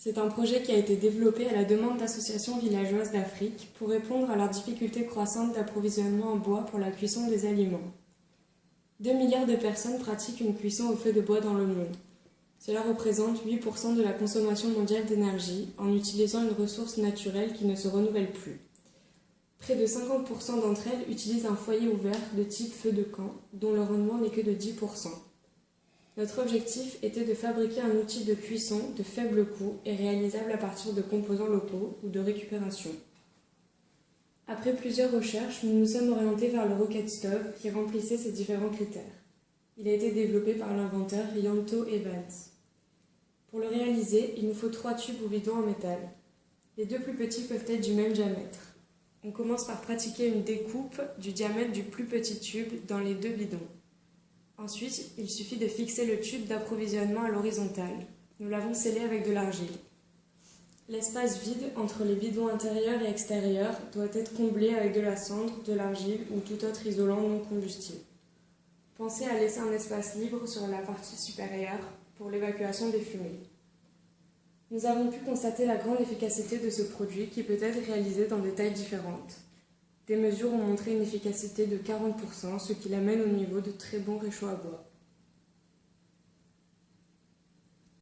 C'est un projet qui a été développé à la demande d'associations villageoises d'Afrique pour répondre à leurs difficultés croissantes d'approvisionnement en bois pour la cuisson des aliments. 2 milliards de personnes pratiquent une cuisson au feu de bois dans le monde. Cela représente 8% de la consommation mondiale d'énergie en utilisant une ressource naturelle qui ne se renouvelle plus. Près de 50% d'entre elles utilisent un foyer ouvert de type feu de camp, dont le rendement n'est que de 10%. Notre objectif était de fabriquer un outil de cuisson de faible coût et réalisable à partir de composants locaux ou de récupération. Après plusieurs recherches, nous nous sommes orientés vers le Rocket Stove qui remplissait ces différents critères. Il a été développé par l'inventeur Yanto Evans. Pour le réaliser, il nous faut 3 tubes ou bidons en métal. Les 2 plus petits peuvent être du même diamètre. On commence par pratiquer une découpe du diamètre du plus petit tube dans les 2 bidons. Ensuite, il suffit de fixer le tube d'approvisionnement à l'horizontale. Nous l'avons scellé avec de l'argile. L'espace vide entre les bidons intérieurs et extérieurs doit être comblé avec de la cendre, de l'argile ou tout autre isolant non combustible. Pensez à laisser un espace libre sur la partie supérieure pour l'évacuation des fumées. Nous avons pu constater la grande efficacité de ce produit qui peut être réalisé dans des tailles différentes. Des mesures ont montré une efficacité de 40%, ce qui l'amène au niveau de très bons réchauds à bois.